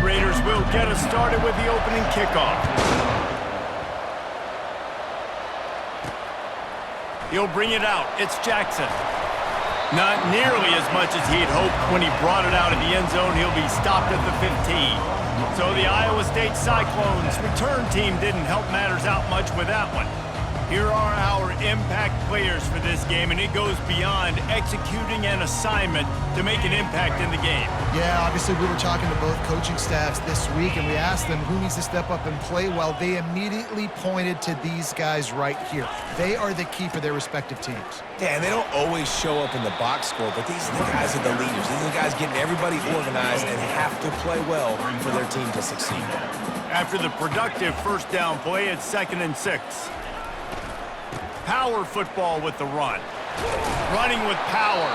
Raiders will get us started with the opening kickoff. He'll bring it out. It's Jackson. Not nearly as much as he had hoped when he brought it out of the end zone. He'll be stopped at the 15. So the Iowa State Cyclones return team didn't help matters out much with that one. Here are our impact players for this game, and it goes beyond executing an assignment to make an impact in the game. Yeah, obviously we were talking to both coaching staffs this week, and we asked them who needs to step up and play well. They immediately pointed to these guys right here. They are the key for their respective teams. Yeah, and they don't always show up in the box score, but these are the guys that are the leaders. These are the guys getting everybody organized and have to play well for their team to succeed. After the productive first down play, it's 2nd and 6. Power football with the run. Running with power.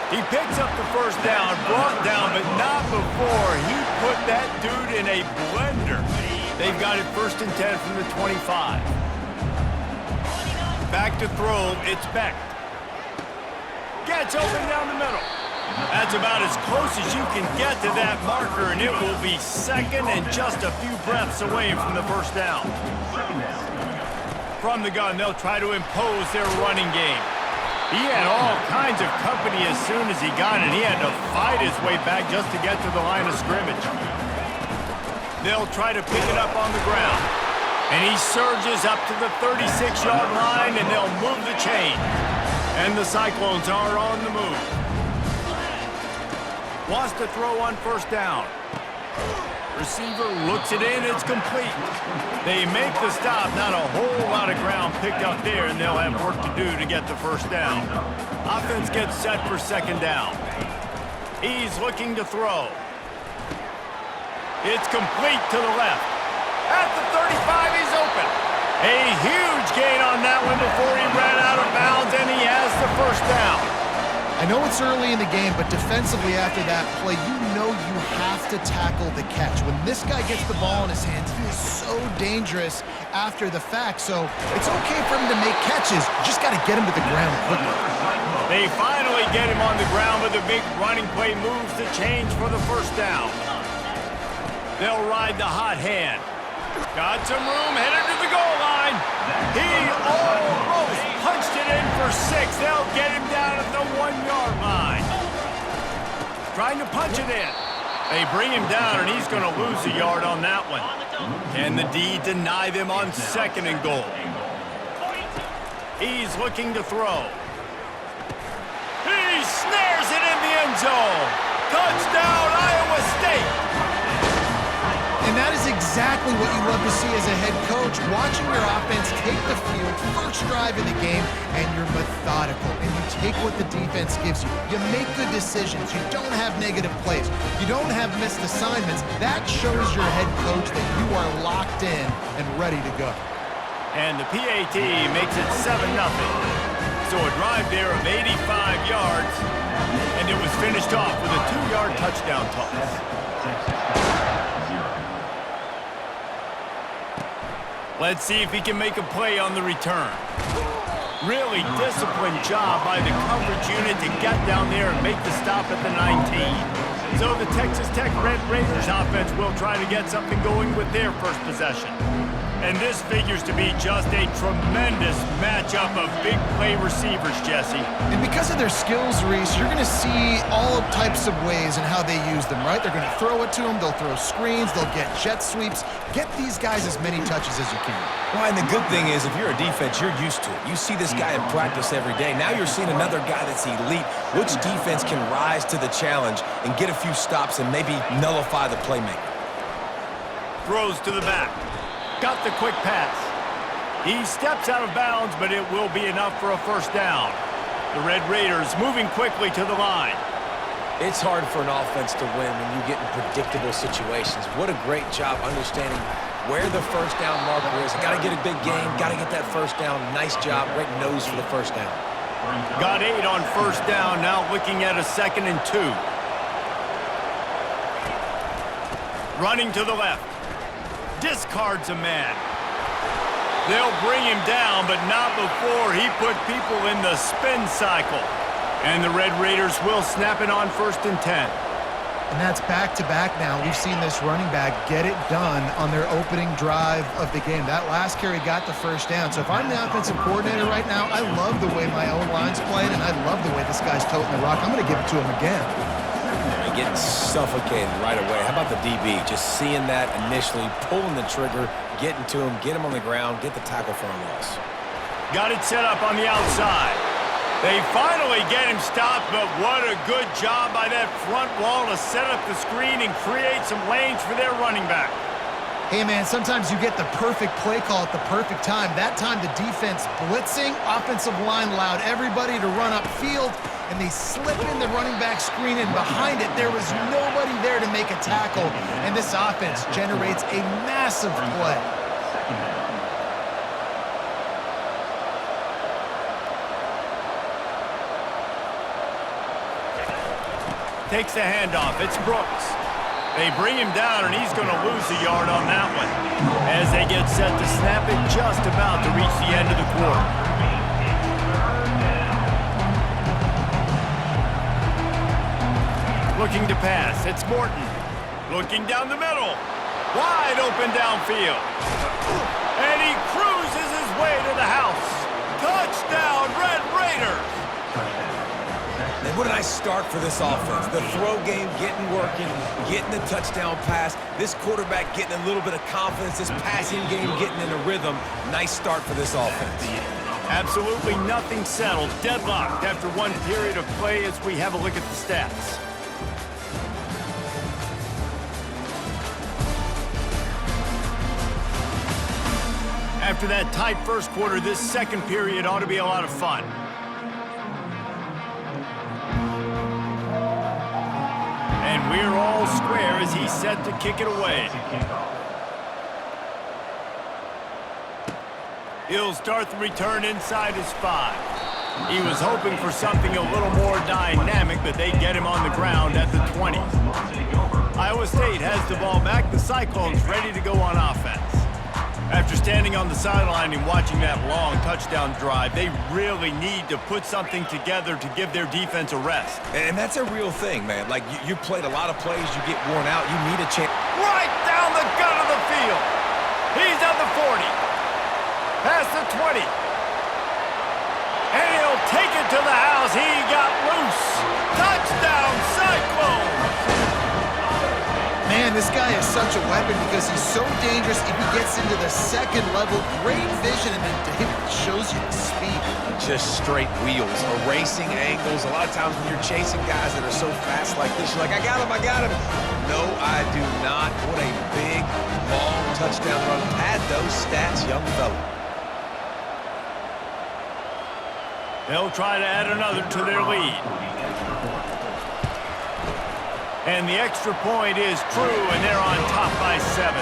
He picks up the first down, brought down, but not before he put that dude in a blender. They've got it 1st and 10 from the 25. Back to throw, it's Beck. Gets open down the middle. That's about as close as you can get to that marker, and it will be 2nd and just a few breaths away from the first down. From the gun, they'll try to impose their running game. He had all kinds of company as soon as he got it. He had to fight his way back just to get to the line of scrimmage. They'll try to pick it up on the ground. And he surges up to the 36-yard line, and they'll move the chain. And the Cyclones are on the move. Wants to throw on first down. Receiver looks it in, it's complete. They make the stop, not a whole lot of ground picked up there, and they'll have work to do to get the first down. Offense gets set for 2nd down. He's looking to throw. It's complete to the left. At the 35, he's open. A huge gain on that one before he ran out of bounds, and he has the first down. I know it's early in the game, but defensively after that play, you know you have to tackle the catch. When this guy gets the ball in his hands, he is so dangerous after the fact. So it's okay for him to make catches. You just got to get him to the ground quickly. They finally get him on the ground, but the big running play moves the chains for the first down. They'll ride the hot hand. Got some room, headed to the goal line. He almost punched it in for 6. They'll get him down at the 1-yard line. Trying to punch it in. They bring him down, and he's going to lose a yard on that one. Can the D deny them on 2nd and goal? He's looking to throw. He snares it in the end zone. Touchdown, Iowa State. And that is exactly what you love to see as a head coach, watching your offense take the field, first drive in the game, and you're methodical, and you take what the defense gives you. You make good decisions. You don't have negative plays. You don't have missed assignments. That shows your head coach that you are locked in and ready to go. And the PAT makes it 7-0. So a drive there of 85 yards, and it was finished off with a 2-yard touchdown toss. Let's see if he can make a play on the return. Really disciplined job by the coverage unit to get down there and make the stop at the 19. So the Texas Tech Red Raiders offense will try to get something going with their first possession. And this figures to be just a tremendous matchup of big play receivers, Jesse. And because of their skills, Reese, you're going to see all types of ways in how they use them, right? They're going to throw it to them, they'll throw screens, they'll get jet sweeps. Get these guys as many touches as you can. Well, and the good thing is, if you're a defense, you're used to it. You see this guy in practice every day. Now you're seeing another guy that's elite. Which defense can rise to the challenge and get a few stops and maybe nullify the playmaker? Throws to the back. Got the quick pass. He steps out of bounds, but it will be enough for a first down. The Red Raiders moving quickly to the line. It's hard for an offense to win when you get in predictable situations. What a great job understanding where the first down marker is. Got to get a big gain, got to get that first down. Nice job, right nose for the first down. Got 8 on first down, now looking at a 2nd and 2. Running to the left. Discards a man. They'll bring him down, but not before he put people in the spin cycle. And the Red Raiders will snap it on 1st and 10. And that's back-to-back now. We've seen this running back get it done on their opening drive of the game. That last carry got the first down. So if I'm the offensive coordinator right now, I love the way my own line's playing, and I love the way this guy's toting the rock. I'm going to give it to him again. Getting suffocated right away. How about the DB? Just seeing that initially, pulling the trigger, getting to him, get him on the ground, get the tackle for a loss. Got it set up on the outside. They finally get him stopped, but what a good job by that front wall to set up the screen and create some lanes for their running back. Hey, man, sometimes you get the perfect play call at the perfect time. That time, the defense blitzing, offensive line allowed everybody to run upfield, and they slip in the running back screen, and behind it, there was nobody there to make a tackle, and this offense generates a massive play. Takes the handoff. It's Brooks. They bring him down, and he's going to lose a yard on that one as they get set to snap it just about to reach the end of the quarter. Looking to pass. It's Morton. Looking down the middle. Wide open downfield. And he cruises his way to the house. Touchdown, Red Raiders! And what a nice start for this offense. The throw game getting working, getting the touchdown pass. This quarterback getting a little bit of confidence. This passing game getting in a rhythm. Nice start for this offense. Absolutely nothing settled. Deadlocked after one period of play as we have a look at the stats. After that tight first quarter, this second period ought to be a lot of fun. And we're all square as he's set to kick it away. He'll start the return inside his 5. He was hoping for something a little more dynamic, but they get him on the ground at the 20. Iowa State has the ball back. The Cyclones ready to go on offense. After standing on the sideline and watching that long touchdown drive, they really need to put something together to give their defense a rest. And that's a real thing, man. Like, you played a lot of plays, you get worn out, you need a chance. Right down the gut of the field. He's at the 40. Past the 20. And he'll take it to the house. He got loose. Touchdown, Cyclones! Man, this guy is such a weapon because he's so dangerous if he gets into the second level. Great vision, and then David shows you the speed. Just straight wheels, erasing angles. A lot of times when you're chasing guys that are so fast like this, you're like, I got him, I got him. No, I do not. What a big, long touchdown run. Pad those stats, young fella. They'll try to add another to their lead. And the extra point is true, and they're on top by 7.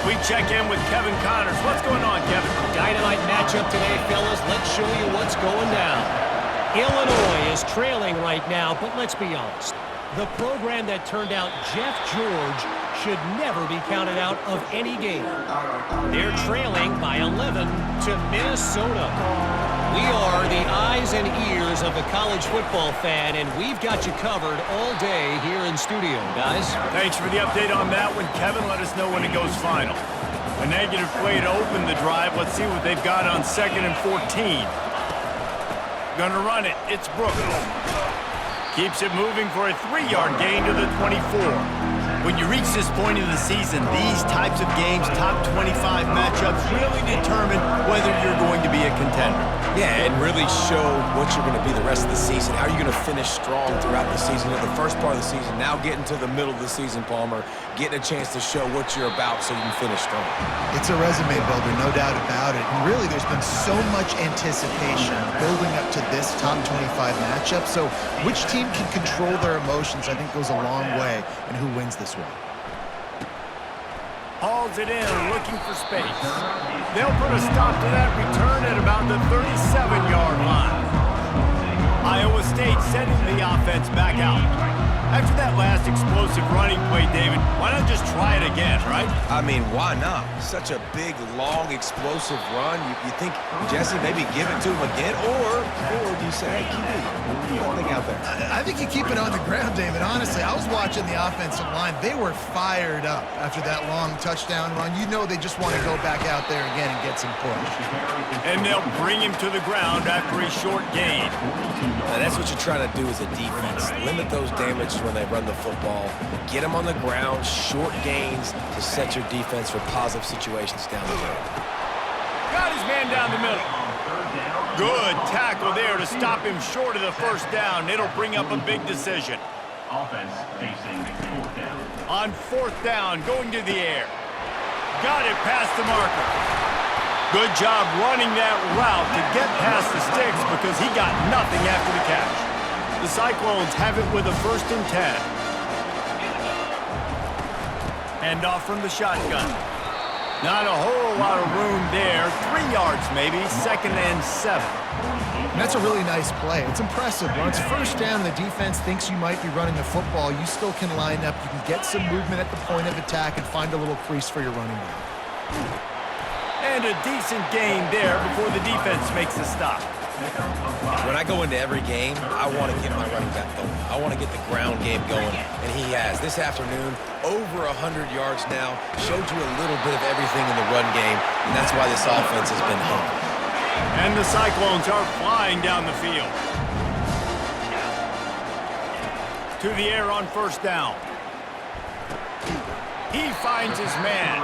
We check in with Kevin Connors. What's going on, Kevin? Dynamite matchup today, fellas. Let's show you what's going down. Illinois is trailing right now, but let's be honest. The program that turned out Jeff George should never be counted out of any game. They're trailing by 11 to Minnesota. We are the eyes and ears of the college football fan, and we've got you covered all day here in studio, guys. Thanks for the update on that one, Kevin. Let us know when it goes final. A negative play to open the drive. Let's see what they've got on 2nd and 14. Gonna run it. It's Brooks. Keeps it moving for a 3-yard gain to the 24. When you reach this point in the season, these types of games, top 25 matchups, really determine whether you're going to be a contender. Yeah, and really show what you're going to be the rest of the season. How are you going to finish strong throughout the season? The first part of the season, now getting to the middle of the season, Palmer, getting a chance to show what you're about so you can finish strong. It's a resume builder, no doubt about it. And really, there's been so much anticipation building up to this top 25 matchup. So which team can control their emotions, I think, goes a long way in who wins this one. Hauls it in, looking for space. They'll put a stop to that return at about the 37-yard line. Iowa State sending the offense back out. After that last explosive running play, David, why not just try it again, right? I mean, why not? Such a big, long, explosive run. You think, Jesse, maybe give it to him again? Or do you say, hey, keep that thing out there? I think you keep it on the ground, David. Honestly, I was watching the offensive line. They were fired up after that long touchdown run. You know they just want to go back out there again and get some push. And they'll bring him to the ground after a short gain. Now, that's what you're trying to do as a defense. Limit those damages when they run the football. Get them on the ground, short gains to set your defense for positive situations down the road. Got his man down the middle. Good tackle there to stop him short of the first down. It'll bring up a big decision. Offense facing fourth down. On fourth down, going to the air. Got it past the marker. Good job running that route to get past the sticks because he got nothing after the catch. The Cyclones have it with a 1st and 10. Hand off from the shotgun. Not a whole lot of room there. 3 yards maybe, 2nd and 7. And that's a really nice play. It's impressive. When it's first down, the defense thinks you might be running the football. You still can line up. You can get some movement at the point of attack and find a little crease for your running back. And a decent gain there before the defense makes a stop. When I go into every game, I want to get my running back going. I want to get the ground game going, and he has. This afternoon, over 100 yards now, showed you a little bit of everything in the run game, and that's why this offense has been hungry. And the Cyclones are flying down the field. To the air on 1st down. He finds his man.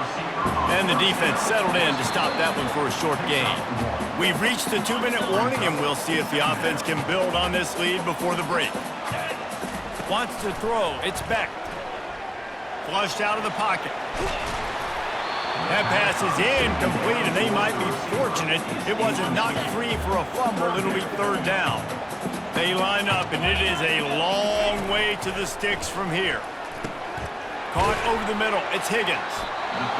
And the defense settled in to stop that one for a short gain. We've reached the 2-minute warning, and we'll see if the offense can build on this lead before the break. Wants to throw. It's Beck. Flushed out of the pocket. That pass is incomplete, and they might be fortunate it wasn't knocked free for a fumble. It'll be 3rd down. They line up, and it is a long way to the sticks from here. Caught over the middle. It's Higgins.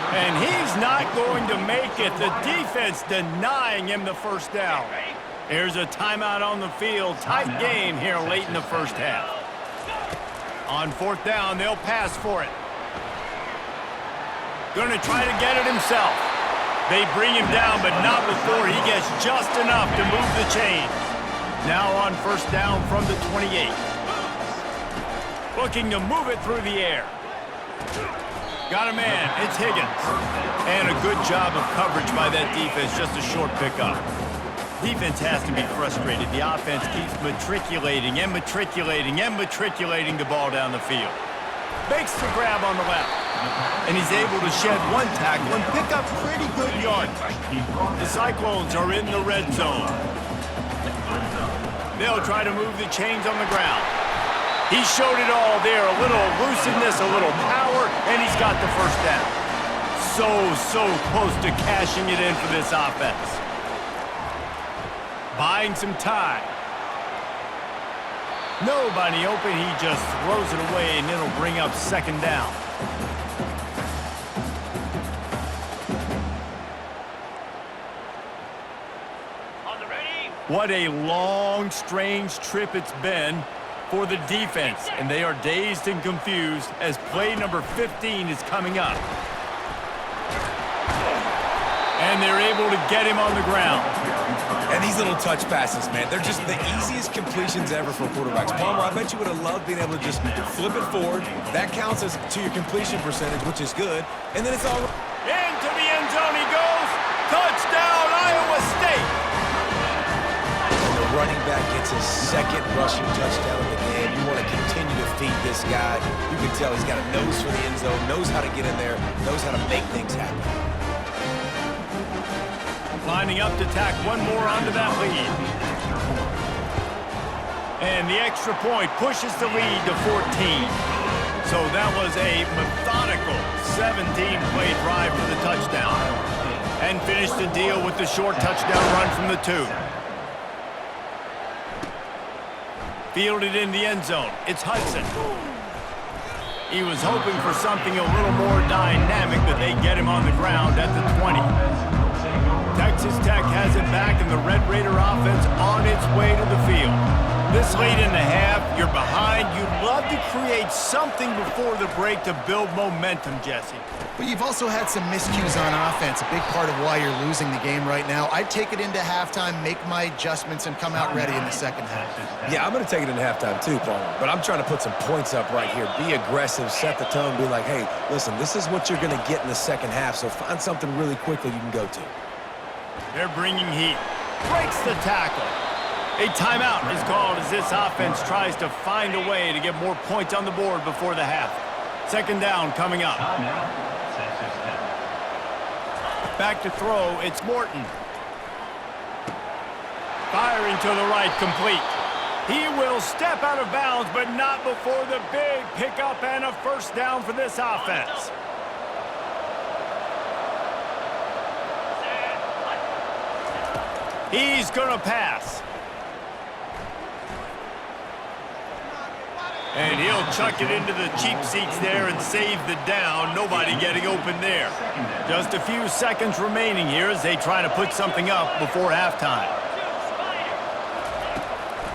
And he's not going to make it. The defense denying him the 1st down. There's a timeout on the field. Tight game here late in the 1st half. On 4th down, they'll pass for it. Going to try to get it himself. They bring him down, but not before he gets just enough to move the chains. Now on 1st down from the 28. Looking to move it through the air. Got a man. It's Higgins. And a good job of coverage by that defense. Just a short pickup. Defense has to be frustrated. The offense keeps matriculating and matriculating and matriculating the ball down the field. Makes the grab on the left. And he's able to shed one tackle and pick up pretty good yardage. The Cyclones are in the red zone. They'll try to move the chains on the ground. He showed it all there. A little elusiveness, a little power, and he's got the 1st down. So close to cashing it in for this offense. Buying some time. Nobody open. He just throws it away, and it'll bring up 2nd down. What a long, strange trip it's been for the defense, and they are dazed and confused as play number 15 is coming up. And they're able to get him on the ground. And these little touch passes, man, they're just the easiest completions ever for quarterbacks. Palmer, I bet you would have loved being able to just flip it forward. That counts as to your completion percentage, which is good. And then it's all... Into the end zone he goes. Touchdown, Iowa State. And the running back gets his 2nd rushing touchdown of the game. You want to continue to feed this guy. You can tell he's got a nose for the end zone, knows how to get in there, knows how to make things happen. Lining up to tack one more onto that lead. And the extra point pushes the lead to 14. So that was a methodical 17-play drive for the touchdown. And finished the deal with the short touchdown run from the 2. Fielded in the end zone. It's Hudson. He was hoping for something a little more dynamic, but they get him on the ground at the 20. Texas Tech has it back, and the Red Raider offense on its way to the field. This late in the half, you're behind. You'd love to create something before the break to build momentum, Jesse. But you've also had some miscues on offense, a big part of why you're losing the game right now. I'd take it into halftime, make my adjustments, and come out ready in the second half. Yeah, I'm going to take it into halftime too, Paul. But I'm trying to put some points up right here. Be aggressive, set the tone, be like, hey, listen, this is what you're going to get in the second half, so find something really quickly you can go to. They're bringing heat. Breaks the tackle. A timeout is called as this offense tries to find a way to get more points on the board before the half. Second down coming up. Back to throw, it's Morton. Firing to the right, complete. He will step out of bounds, but not before the big pickup and a first down for this offense. He's going to pass. And he'll chuck it into the cheap seats there and save the down. Nobody getting open there. Just a few seconds remaining here as they try to put something up before halftime.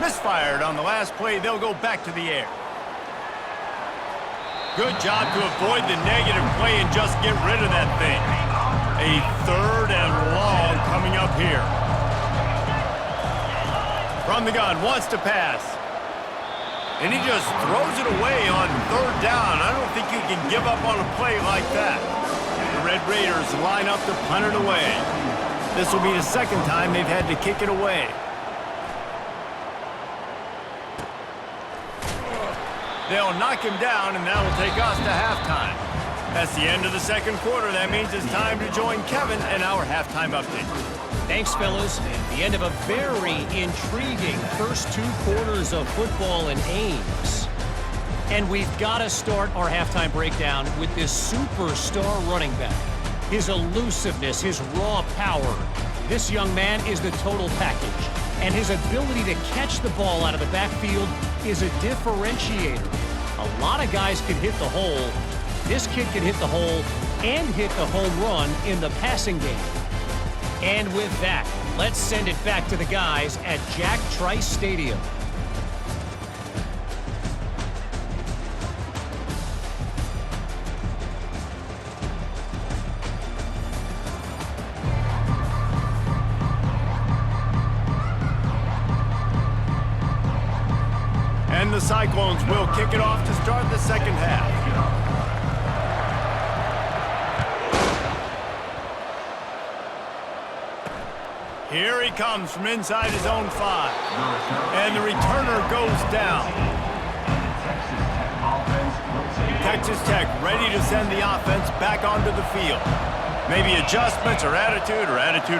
Misfired on the last play. They'll go back to the air. Good job to avoid the negative play and just get rid of that thing. A third and long coming up here. From the gun, wants to pass. And he just throws it away on third down. I don't think you can give up on a play like that. The Red Raiders line up to punt it away. This will be the second time they've had to kick it away. They'll knock him down, and that'll take us to halftime. That's the end of the second quarter. That means it's time to join Kevin and our halftime update. Thanks, fellas. The end of a very intriguing first 2 quarters of football in Ames. And we've got to start our halftime breakdown with this superstar running back. His elusiveness, his raw power. This young man is the total package. And his ability to catch the ball out of the backfield is a differentiator. A lot of guys can hit the hole. This kid can hit the hole and hit the home run in the passing game. And with that, let's send it back to the guys at Jack Trice Stadium. And the Cyclones will kick it off to start the second half. Here he comes from inside his own 5. And the returner goes down. Texas Tech ready to send the offense back onto the field. Maybe adjustments or attitude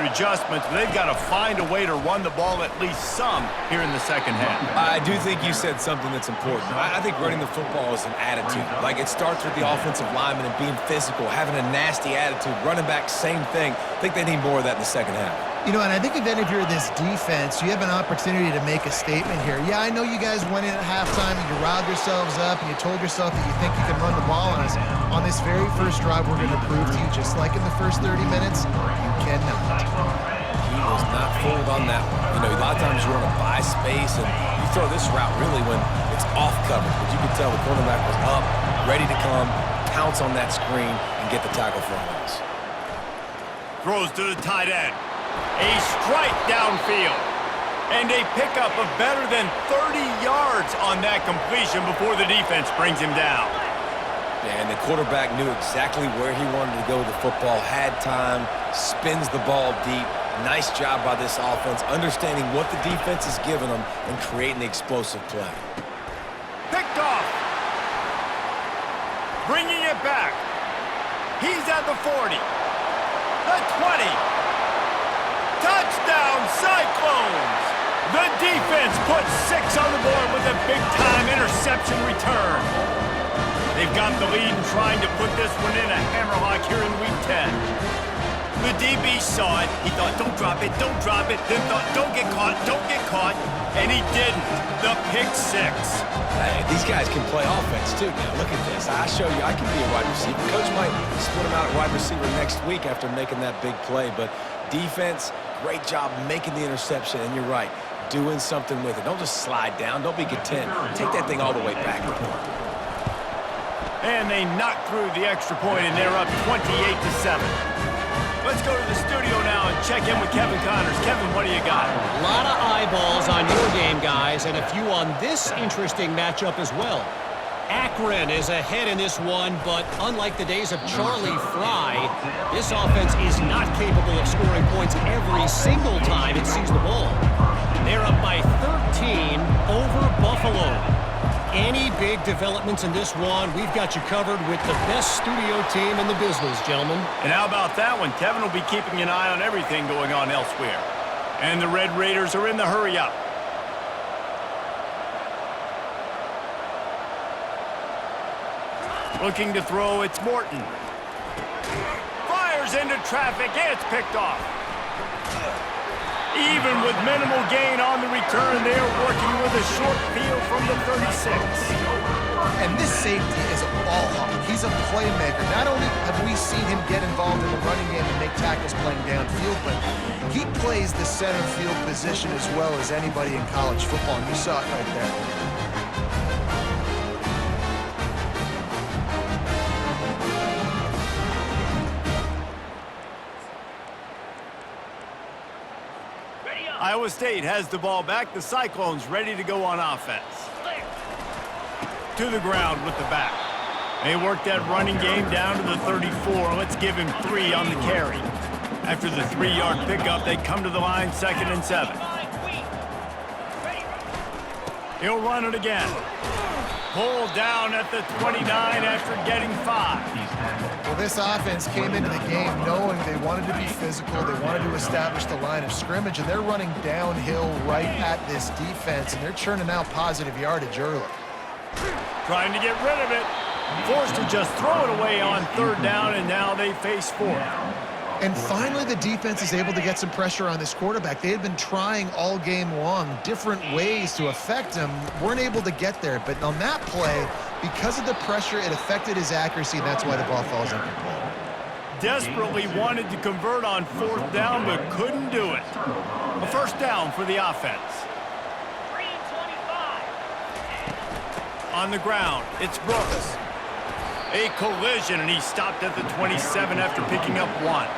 adjustments, but they've got to find a way to run the ball at least some here in the second half. I do think you said something that's important. I think running the football is an attitude. Like, it starts with the offensive lineman and being physical, having a nasty attitude. Running back, same thing. I think they need more of that in the second half. You know, and I think if you're this defense, you have an opportunity to make a statement here. Yeah, I know you guys went in at halftime and you riled yourselves up and you told yourself that you think you can run the ball on us. On this very first drive, we're going to prove to you, just like in the first 30 minutes, you cannot. He was not fooled on that one. You know, a lot of times you want to buy space, and you throw this route really when it's off coverage. But you can tell the cornerback was up, ready to come, pounce on that screen, and get the tackle for us. Throws to the tight end. A strike downfield. And a pickup of better than 30 yards on that completion before the defense brings him down. And the quarterback knew exactly where he wanted to go with the football, had time, spins the ball deep. Nice job by this offense, understanding what the defense is giving them and creating the explosive play. Picked off. Bringing it back. He's at the 40. The 20. Touchdown, Cyclones! The defense puts 6 on the board with a big-time interception return. They've got the lead and trying to put this one in a hammerlock here in Week 10. The DB saw it. He thought, don't drop it, then thought, don't get caught, and he didn't. The pick 6. Hey, these guys can play offense, too. Now, look at this. I show you I can be a wide receiver. Coach might split him out at wide receiver next week after making that big play, but defense, great job making the interception, and you're right. doing something with it. Don't just slide down. Don't be content. Take that thing all the way back. And they knock through the extra point, and they're up 28-7. Let's go to the studio now and check in with Kevin Connors. Kevin, what do you got? A lot of eyeballs on your game, guys, and a few on this interesting matchup as well. Akron is ahead in this one, but unlike the days of Charlie Fry, this offense is not capable of scoring points every single time it sees the ball. They're up by 13 over Buffalo. Any big developments in this one, we've got you covered with the best studio team in the business, gentlemen. And how about that one? Kevin will be keeping an eye on everything going on elsewhere. And the Red Raiders are in the hurry-up. Looking to throw, it's Morton. Fires into traffic, and it's picked off. Even with minimal gain on the return, they're working with a short field from the 36. And this safety is a ball hawk. He's a playmaker. Not only have we seen him get involved in the running game and make tackles playing downfield, but he plays the center field position as well as anybody in college football, and you saw it right there. Iowa State has the ball back. The Cyclones ready to go on offense. To the ground with the back. They work that running game down to the 34. Let's give him 3 on the carry. After the 3-yard pickup, they come to the line 2nd and 7. He'll run it again. Pulled down at the 29 after getting 5. Well, this offense came into the game knowing they wanted to be physical, they wanted to establish the line of scrimmage, and they're running downhill right at this defense, and they're churning out positive yardage early. Trying to get rid of it. Forced to just throw it away on 3rd down, and now they face 4th. And finally, the defense is able to get some pressure on this quarterback. They had been trying all game long different ways to affect him, weren't able to get there. But on that play, because of the pressure, it affected his accuracy, and that's why the ball falls incomplete. Desperately wanted to convert on 4th down, but couldn't do it. A 1st down for the offense. On the ground, it's Brooks. A collision, and he stopped at the 27 after picking up 1.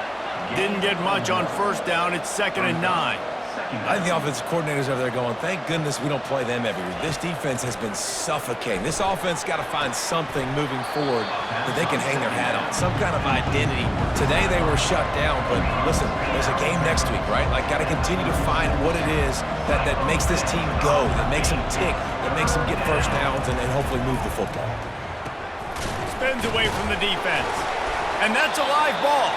Didn't get much on 1st down. It's 2nd and 9. I think the offensive coordinators over there going, thank goodness we don't play them every week. This defense has been suffocating. This offense got to find something moving forward that they can hang their hat on, some kind of identity. Today they were shut down, but listen, there's a game next week, right? Like, got to continue to find what it is that makes this team go, that makes them tick, that makes them get 1st downs and hopefully move the football. Spins away from the defense. And that's a live ball.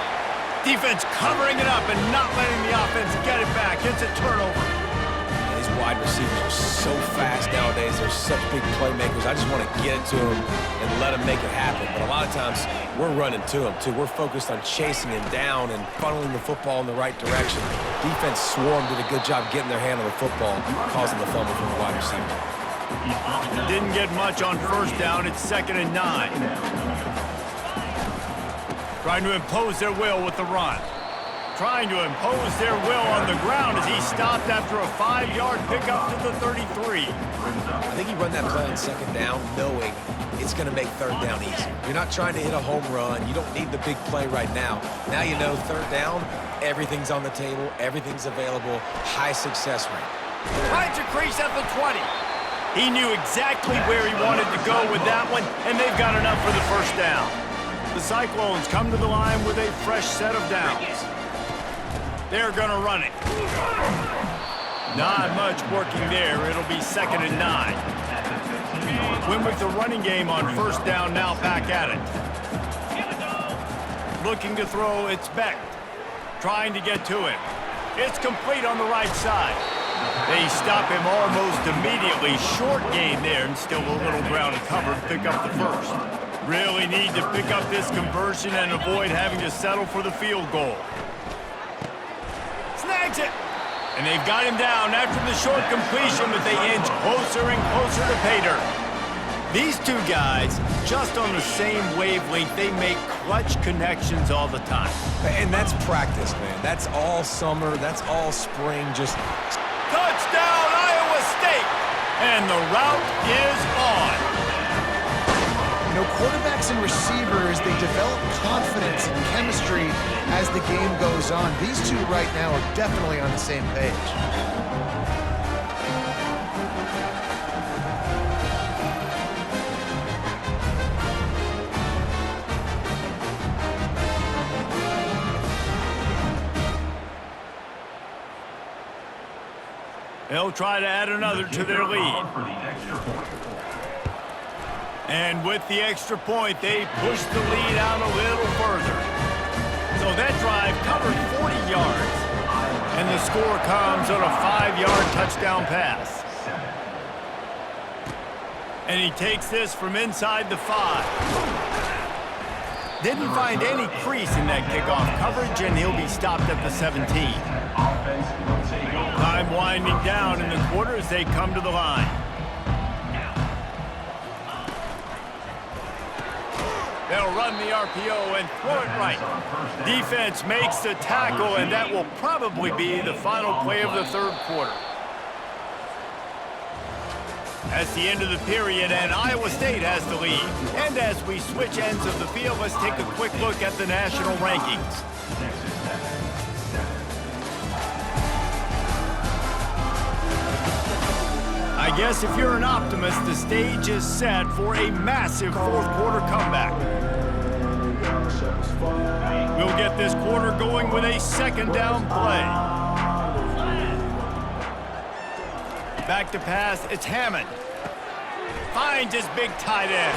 Defense covering it up and not letting the offense get it back. It's a turnover. And these wide receivers are so fast nowadays. They're such big playmakers. I just want to get it to them and let them make it happen. But a lot of times, we're running to them, too. We're focused on chasing him down and funneling the football in the right direction. Defense swarmed, did a good job getting their hand on the football, causing the fumble from the wide receiver. Didn't get much on 1st down. It's 2nd and 9. Trying to impose their will with the run. Trying to impose their will on the ground as he stopped after a 5-yard pickup to the 33. I think he run that play on 2nd down knowing it's going to make 3rd down easy. You're not trying to hit a home run. You don't need the big play right now. Now you know 3rd down, everything's on the table, everything's available, high success rate. Trying to crease at the 20. He knew exactly where he wanted to go with that one, and they've got enough for the 1st down. The Cyclones come to the line with a fresh set of downs. They're going to run it. Not much working there. It'll be 2nd and 9. Win with the running game on 1st down, now back at it. Looking to throw, it's Beck. Trying to get to him. It's complete on the right side. They stop him almost immediately. Short gain there, and still a little ground to cover to pick up the 1st. Really need to pick up this conversion and avoid having to settle for the field goal. Snags it! And they've got him down after the short completion, but they inch closer and closer to pay dirt. These two guys, just on the same wavelength, they make clutch connections all the time. And that's practice, man. That's all summer. That's all spring. Just touchdown, fake. And the route is on. You know, quarterbacks and receivers, they develop confidence and chemistry as the game goes on. These two right now are definitely on the same page. They'll try to add another to their lead. For the extra point. And with the extra point, they push the lead out a little further. So that drive covered 40 yards. And the score comes on a 5-yard touchdown pass. And he takes this from inside the 5. Didn't find any crease in that kickoff coverage, and he'll be stopped at the 17. Time winding down in the quarter as they come to the line. They'll run the RPO and throw it right. Defense makes the tackle, and that will probably be the final play of the third quarter. That's the end of the period, and Iowa State has the lead. And as we switch ends of the field, let's take a quick look at the national rankings. I guess if you're an optimist, the stage is set for a massive fourth quarter comeback. We'll get this quarter going with a second down play. Back to pass, it's Hammond. Finds his big tight end.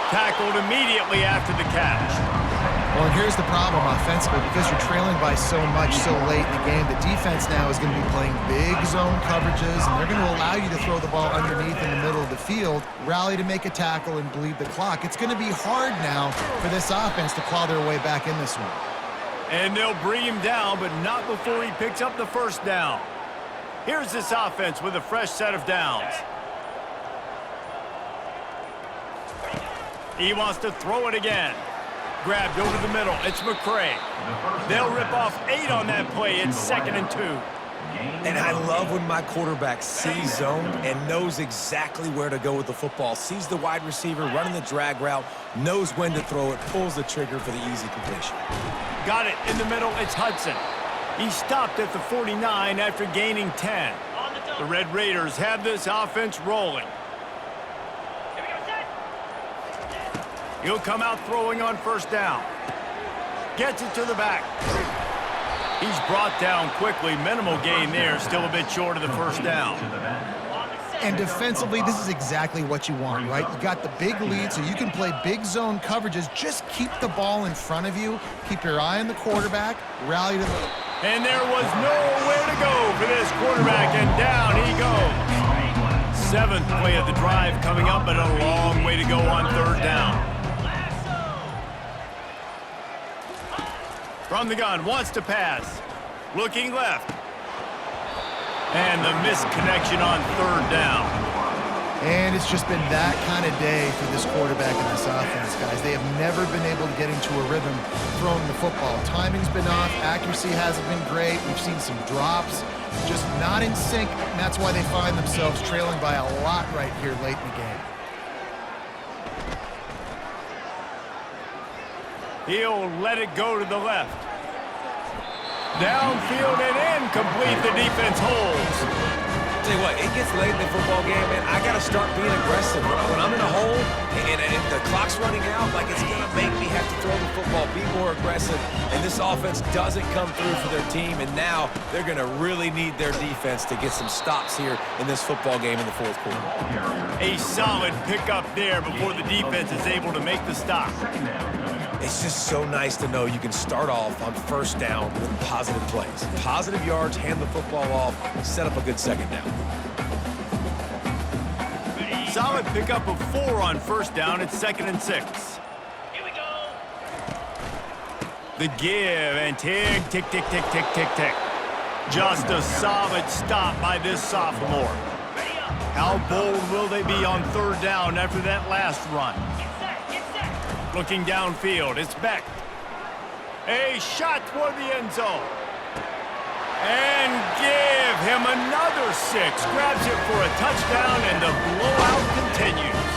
Tackled immediately after the catch. Well, and here's the problem offensively. Because you're trailing by so much so late in the game, the defense now is going to be playing big zone coverages, and they're going to allow you to throw the ball underneath in the middle of the field, rally to make a tackle, and bleed the clock. It's going to be hard now for this offense to claw their way back in this one. And they'll bring him down, but not before he picks up the first down. Here's this offense with a fresh set of downs. He wants to throw it again. Grabbed over the middle. It's McCray. They'll rip off 8 on that play. It's 2nd and 2. And I love when my quarterback sees zone and knows exactly where to go with the football. Sees the wide receiver running the drag route, knows when to throw it, pulls the trigger for the easy completion. Got it in the middle. It's Hudson. He stopped at the 49 after gaining 10. The Red Raiders have this offense rolling. He'll come out throwing on first down. Gets it to the back. He's brought down quickly. Minimal gain there. Still a bit short of the first down. And defensively, this is exactly what you want, right? You got the big lead, so you can play big zone coverages. Just keep the ball in front of you. Keep your eye on the quarterback. Rally to the... And there was nowhere to go for this quarterback, and down he goes. 7th play of the drive coming up, but a long way to go on third down. From the gun, wants to pass. Looking left. And the missed connection on third down. And it's just been that kind of day for this quarterback and this offense, guys. They have never been able to get into a rhythm throwing the football. Timing's been off. Accuracy hasn't been great. We've seen some drops. Just not in sync, and that's why they find themselves trailing by a lot right here late in the game. He'll let it go to the left. Downfield and incomplete. The defense holds. Tell you what, it gets late in the football game, man. I got to start being aggressive. When I'm in a hole and if the clock's running out, like it's going to make me have to throw the football, be more aggressive. And this offense doesn't come through for their team, and now they're going to really need their defense to get some stops here in this football game in the fourth quarter. A solid pickup there before the defense is able to make the stop. It's just so nice to know you can start off on first down with positive plays. Positive yards, hand the football off, set up a good second down. Solid pickup of 4 on first down. It's 2nd and 6. Here we go. The give and tick, tick, tick, tick, tick, tick, tick. Just a solid stop by this sophomore. How bold will they be on third down after that last run? Looking downfield, it's Beck. A shot toward the end zone. And give him another 6. Grabs it for a touchdown, and the blowout continues.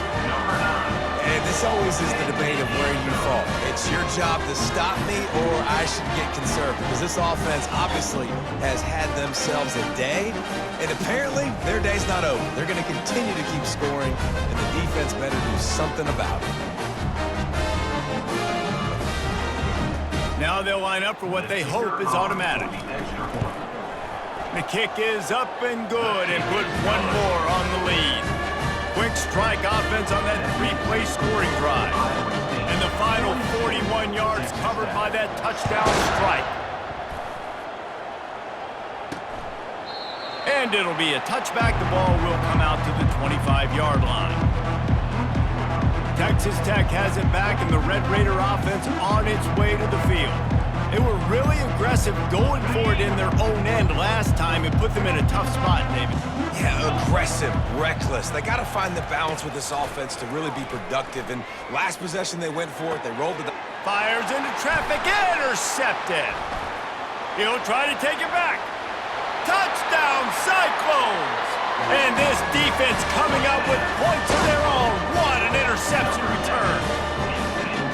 And this always is the debate of where you fall. It's your job to stop me, or I should get conservative. Because this offense obviously has had themselves a day, and apparently their day's not over. They're going to continue to keep scoring, and the defense better do something about it. Now they'll line up for what they hope is automatic. The kick is up and good, and put one more on the lead. Quick strike offense on that 3-play scoring drive. And the final 41 yards covered by that touchdown strike. And it'll be a touchback. The ball will come out to the 25-yard line. Texas Tech has it back, and the Red Raider offense on its way to the field. They were really aggressive going for it in their own end last time. It put them in a tough spot, David. Yeah, aggressive, reckless. They got to find the balance with this offense to really be productive. And last possession, they went for it. They rolled it. Fires into traffic, intercepted. He'll try to take it back. Touchdown, Cyclones! And this defense coming up with points of their own. What an interception return.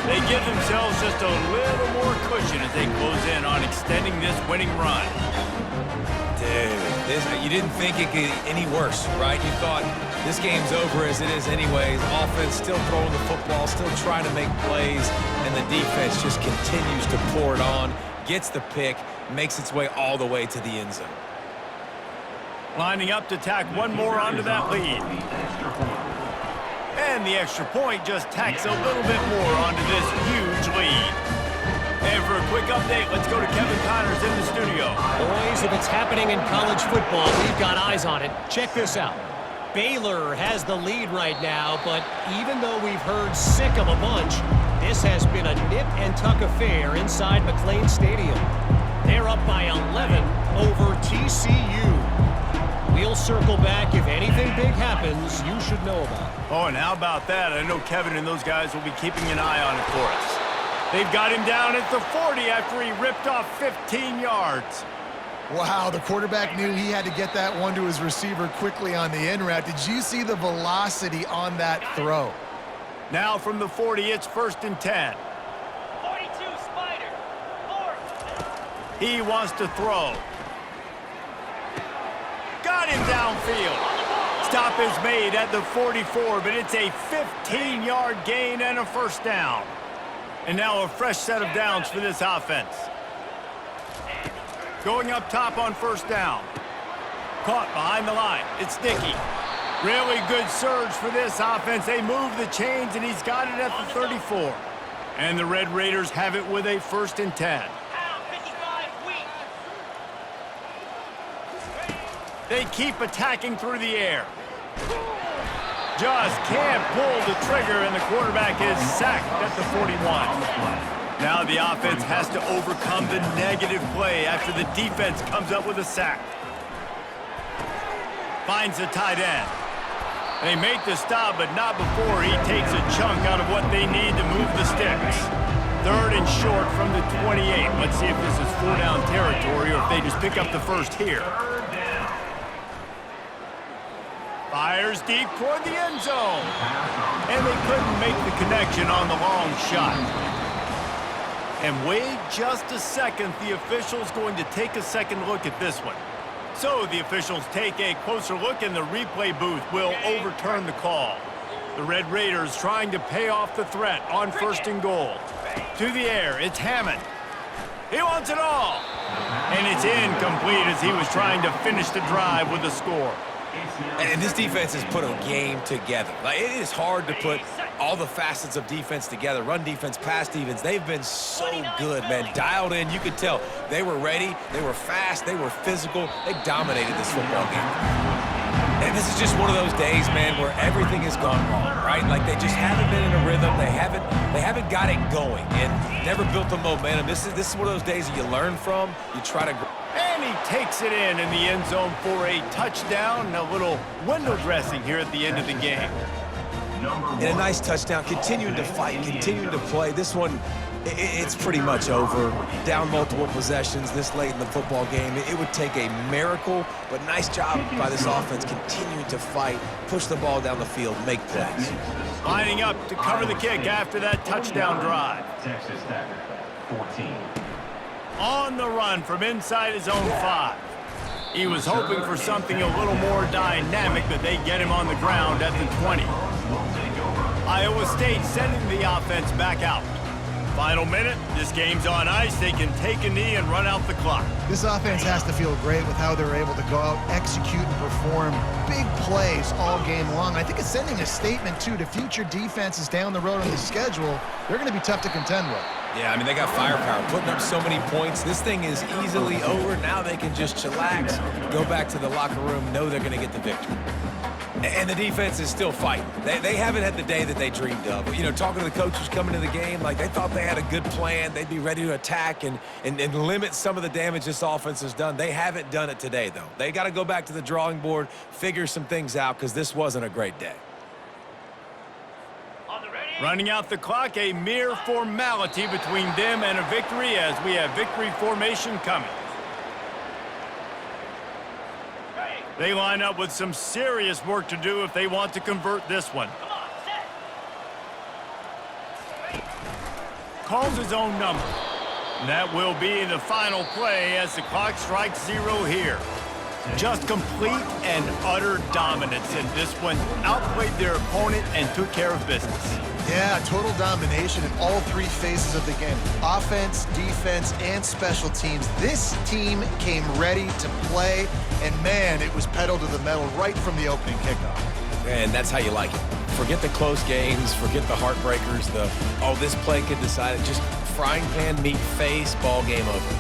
They give themselves just a little more cushion as they close in on extending this winning run. Dude, you didn't think it could get any worse, right? You thought this game's over as it is anyways. Offense still throwing the football, still trying to make plays, and the defense just continues to pour it on, gets the pick, makes its way all the way to the end zone. Lining up to tack one more onto that lead. And the extra point just tacks a little bit more onto this huge lead. And for a quick update, let's go to Kevin Connors in the studio. Boys, if it's happening in college football, we've got eyes on it. Check this out. Baylor has the lead right now, but even though we've heard sick of a bunch, this has been a nip-and-tuck affair inside McLean Stadium. They're up by 11 over TCU. We'll circle back. If anything big happens, you should know about it. Oh, and how about that? I know Kevin and those guys will be keeping an eye on it for us. They've got him down at the 40 after he ripped off 15 yards. Wow, the quarterback knew he had to get that one to his receiver quickly on the in route. Did you see the velocity on that throw? Now from the 40, it's 1st and 10. 42, Spider. 4. He wants to throw. Got him downfield. Stop is made at the 44, but it's a 15-yard gain and a first down. And now a fresh set of downs for this offense. Going up top on first down. Caught behind the line. It's Dickey. Really good surge for this offense. They move the chains, and he's got it at the 34. And the Red Raiders have it with a 1st and 10. They keep attacking through the air. Just can't pull the trigger, and the quarterback is sacked at the 41. Now the offense has to overcome the negative play after the defense comes up with a sack. Finds the tight end. They make the stop, but not before he takes a chunk out of what they need to move the sticks. 3rd and short from the 28. Let's see if this is 4-down territory or if they just pick up the first here. Fires deep toward the end zone. And they couldn't make the connection on the long shot. And wait just a second. The official's going to take a second look at this one. So the officials take a closer look, and the replay booth will overturn the call. The Red Raiders trying to pay off the threat on 1st and goal. To the air, it's Hammond. He wants it all. And it's incomplete as he was trying to finish the drive with a score. And this defense has put a game together. Like, it is hard to put all the facets of defense together. Run defense, pass defense. They've been so good, man. Dialed in. You could tell they were ready. They were fast. They were physical. They dominated this football game. And this is just one of those days, man, where everything has gone wrong, right? Like, they just haven't been in a rhythm. They haven't got it going and never built the momentum. This is one of those days that you learn from. You try to... And he takes it in the end zone for a touchdown. A little window dressing here at the end of the game. and a nice touchdown, continuing to fight, continuing to play. This one, it's pretty much over. Down multiple possessions this late in the football game. It would take a miracle, but nice job by this offense continuing to fight, push the ball down the field, make plays. Lining up to cover the kick after that touchdown drive. Texas Tech, 14. On the run from inside his own 5. He was hoping for something a little more dynamic, but they get him on the ground at the 20. Iowa State sending the offense back out. Final minute, this game's on ice. They can take a knee and run out the clock. This offense has to feel great with how they're able to go out, execute, and perform big plays all game long. I think it's sending a statement, too, to future defenses down the road on the schedule. They're going to be tough to contend with. Yeah, I mean, they got firepower, putting up so many points. This thing is easily over. Now they can just chillax, go back to the locker room, know they're going to get the victory. And the defense is still fighting. They haven't had the day that they dreamed of. You know, talking to the coaches coming to the game, like they thought they had a good plan. They'd be ready to attack and limit some of the damage this offense has done. They haven't done it today, though. They got to go back to the drawing board, figure some things out, because this wasn't a great day. Running out the clock, a mere formality between them and a victory as we have victory formation coming. They line up with some serious work to do if they want to convert this one. Calls his own number. And that will be the final play as the clock strikes 0 here. Just complete and utter dominance in this one. Outplayed their opponent and took care of business. Yeah, total domination in all 3 phases of the game. Offense, defense, and special teams. This team came ready to play, and man, it was pedal to the metal right from the opening kickoff. And that's how you like it. Forget the close games, forget the heartbreakers, this play could decide it. Just frying pan, meat face, ball game over.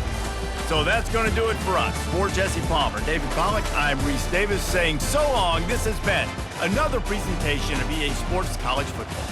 So that's going to do it for us. For Jesse Palmer, David Pollack, I'm Reese Davis saying so long. This has been another presentation of EA Sports College Football.